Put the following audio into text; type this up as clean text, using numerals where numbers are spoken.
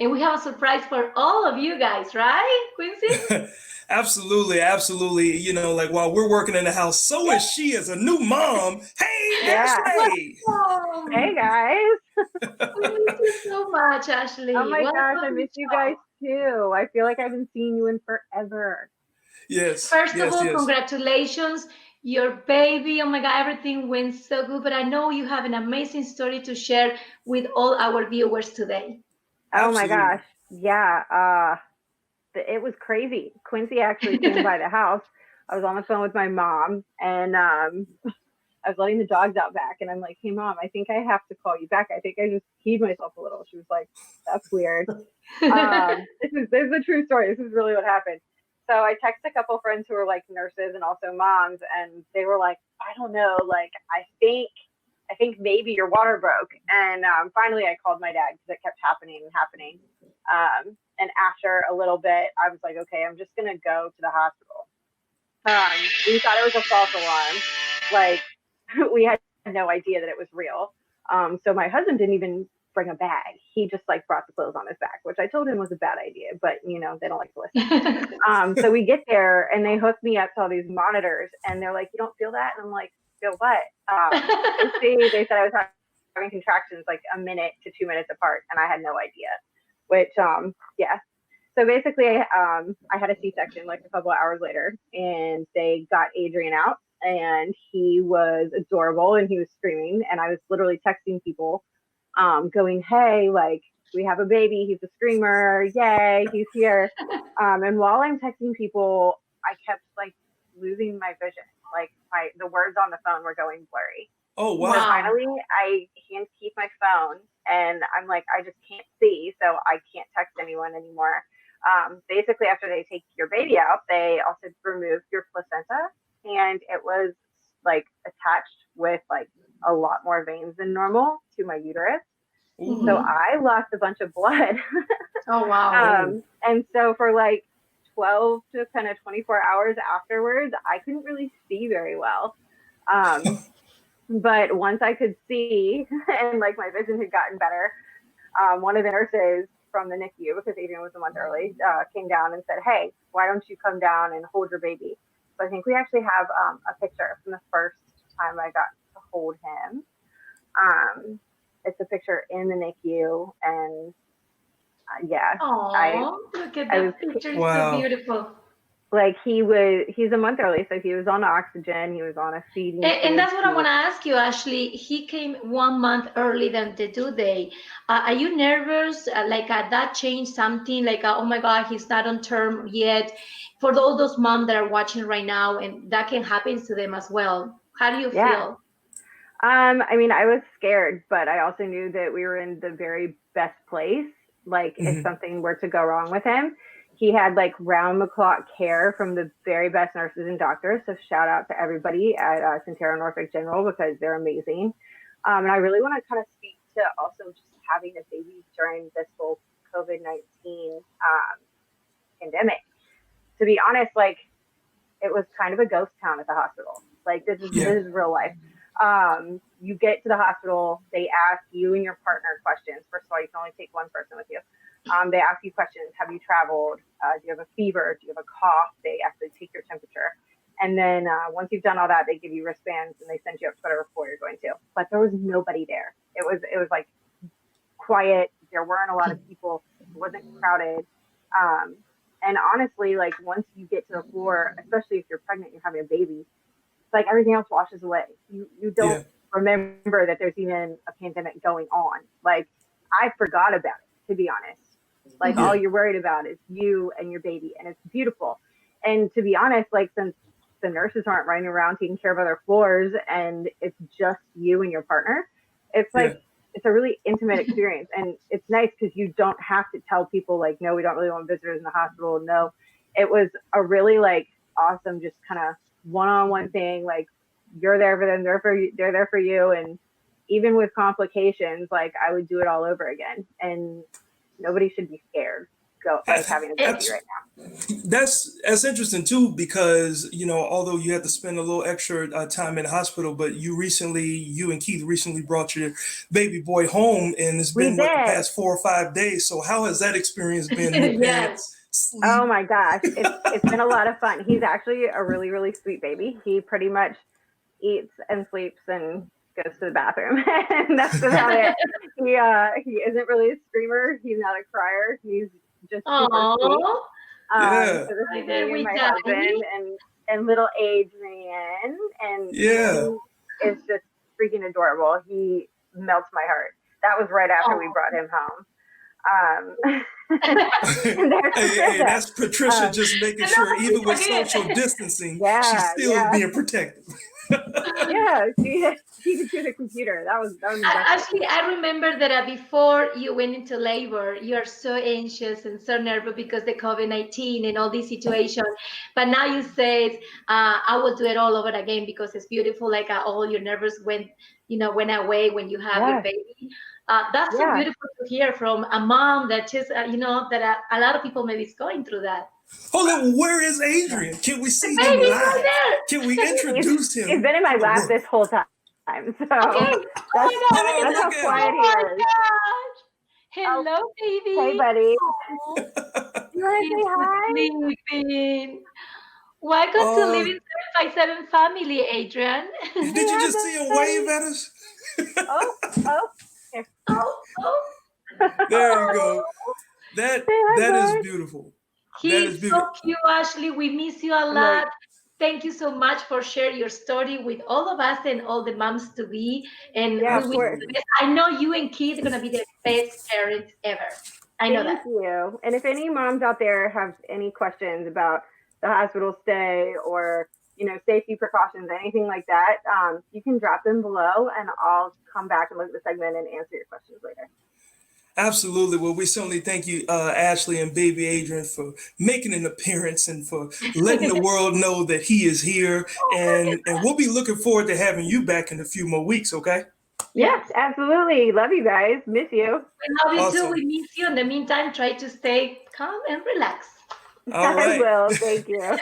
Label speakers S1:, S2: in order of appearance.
S1: And we have a surprise for all of you guys, right, Quincy?
S2: Absolutely, absolutely. Like while we're working in the house, so is she as a new mom. Hey,
S3: Yeah.
S2: Ashley.
S3: Hey
S1: Welcome.
S3: guys.
S1: We miss you so much,
S3: Oh
S1: Ashley.
S3: my gosh, I
S1: Welcome to the
S3: miss you guys
S1: show.
S3: too. I feel like I haven't seen you in forever.
S2: Yes,
S1: First of
S2: yes,
S1: all,
S2: yes.
S1: congratulations. Your baby, oh my God, everything went so good. But I know you have an amazing story to share with all our viewers today.
S3: Oh my gosh.
S2: Absolutely.
S3: Yeah. It was crazy. Quincy actually came by the house. I was on the phone with my mom and I was letting the dogs out back and I'm like, hey mom, I think I have to call you back. I think I just peed myself a little. She was like, that's weird. This is a true story. This is really what happened. So I texted a couple friends who were like nurses and also moms, and they were like, I don't know, like I think maybe your water broke. And finally, I called my dad because it kept happening and happening. And after a little bit, I was like, okay, I'm just gonna go to the hospital. We thought it was a false alarm, like we had no idea that it was real. So my husband didn't even bring a bag. He just like brought the clothes on his back, which I told him was a bad idea, but they don't like to listen. So we get there and they hook me up to all these monitors and they're like, you don't feel that? And I'm like, feel what? They said I was having contractions like a minute to 2 minutes apart and I had no idea, which, yeah. So basically, I had a C-section like a couple of hours later and they got Adrian out and he was adorable and he was screaming and I was literally texting people, going, hey, like, we have a baby, he's a screamer, yay, he's here. And while I'm texting people, I kept like losing my vision. Like the words on the phone were going blurry.
S2: Oh,
S3: So
S2: wow.
S1: Wow.
S3: finally I hand keep my phone and I'm like, I just can't see, so I can't text anyone anymore. Basically, after they take your baby out, they also remove your placenta, and it was like attached with like a lot more veins than normal to my uterus. So
S2: Ooh.
S1: Hmm.
S3: I lost a bunch of blood.
S1: Oh, wow.
S2: Oh.
S3: And so for like 12 to kind of 24 hours afterwards, I couldn't really see very well. Um, but once I could see and like my vision had gotten better, one of the nurses from the NICU, because Adrian was a month early, came down and said, hey, why don't you come down and hold your baby? So I think we actually have a picture from the first time I got to hold him. Um, it's a picture in the NICU, and yeah, I
S1: Oh, look at
S3: I was
S1: that picture. It's so
S2: Wow.
S1: beautiful.
S3: like he's a month early, so he was on oxygen, he was on a feeding
S1: And
S3: tube,
S1: that's what I
S3: he
S1: want
S3: was
S1: to ask you, Ashley. He came 1 month early than the due date. Are you nervous? Like that changed something? Like, oh my God, he's not on term yet. For all those moms that are watching right now, and that can happen to them as well. How do you
S3: yeah.
S1: feel?
S3: I mean, I was scared, but I also knew that we were in the very best place. Like, if
S2: Hmm.
S3: something were to go wrong with him, he had like round the clock care from the very best nurses and doctors. So, shout out to everybody at Sentara Norfolk General because they're amazing. And I really want to kind of speak to also just having a baby during this whole COVID-19 pandemic. To be honest, like, it was kind of a ghost town at the hospital. Like
S2: Yeah.
S3: this is real life. You get to the hospital, they ask you and your partner questions. First of all, you can only take one person with you. They ask you questions. Have you traveled? Do you have a fever? Do you have a cough? They actually take your temperature. And then once you've done all that, they give you wristbands and they send you up to whatever floor you're going to. But there was nobody there. It was like quiet. There weren't a lot of people. It wasn't crowded. Um, and honestly, like once you get to the floor, especially if you're pregnant, you're having a baby, it's like everything else washes away. You don't
S2: Yeah.
S3: remember that there's even a pandemic going on. Like I forgot about it, to be honest. Like all
S2: Yeah.
S1: Hmm.
S3: you're worried about is you and your baby, and it's beautiful. And to be honest, like since the nurses aren't running around taking care of other floors and it's just you and your partner, it's like
S2: Yeah.
S3: it's a really intimate experience and it's nice because you don't have to tell people like no, we don't really want visitors in the hospital. No, it was a really like awesome just kind of one-on-one thing. Like you're there for them, they're there for you. And even with complications, like I would do it all over again. And nobody should be scared go like having a baby right now.
S2: That's interesting too, because although you had to spend a little extra time in the hospital, but you and Keith recently brought your baby boy home, and it's been the past 4 or 5 days. So how has that experience been? New parents, sleep?
S3: Oh my gosh, it's been a lot of fun. He's actually a really, really sweet baby. He pretty much eats and sleeps and goes to the bathroom, and that's about it. He isn't really a screamer. He's not a crier. He's just super sweet. So this is me and my husband and little Adrian, and he is just freaking adorable. He melts my heart. That was right after we brought him home.
S2: Hey, that's Patricia just making sure, even with social distancing, she's still being protective.
S3: She could do the computer. That was
S1: actually, I remember that before you went into labor, you are so anxious and so nervous because the COVID-19 and all these situations. But now you said, I will do it all over again because it's beautiful. Like all your nerves went away when you have your baby. That's so beautiful to hear from a mom that just, that a lot of people maybe is going through that.
S2: Hold on, where is Adrian? Can we see him live? Right, can we introduce him?
S3: He's been in my lap this whole time. So that's how quiet he is.
S1: Gosh. Hello, baby.
S3: Hey, buddy.
S1: You want to say hi? Sleeping. Welcome to Living 757 family, Adrian.
S2: Did you just see him wave at us? There you go. That is beautiful.
S1: He's so cute, Ashley. We miss you a lot. Thank you so much for sharing your story with all of us and all the moms to be. And I know you and Keith are going to be the best parents ever. I know that.
S3: Thank you. And if any moms out there have any questions about the hospital stay or safety precautions, anything like that, you can drop them below, and I'll come back and look at the segment and answer your questions later.
S2: Absolutely. Well, we certainly thank you, Ashley and baby Adrian, for making an appearance and for letting the world know that he is here. And we'll be looking forward to having you back in a few more weeks, okay?
S3: Yes, absolutely. Love you guys. Miss you.
S1: We love you too. We miss you. In the meantime, try to stay calm and relax.
S2: All right.
S3: I will. Thank you.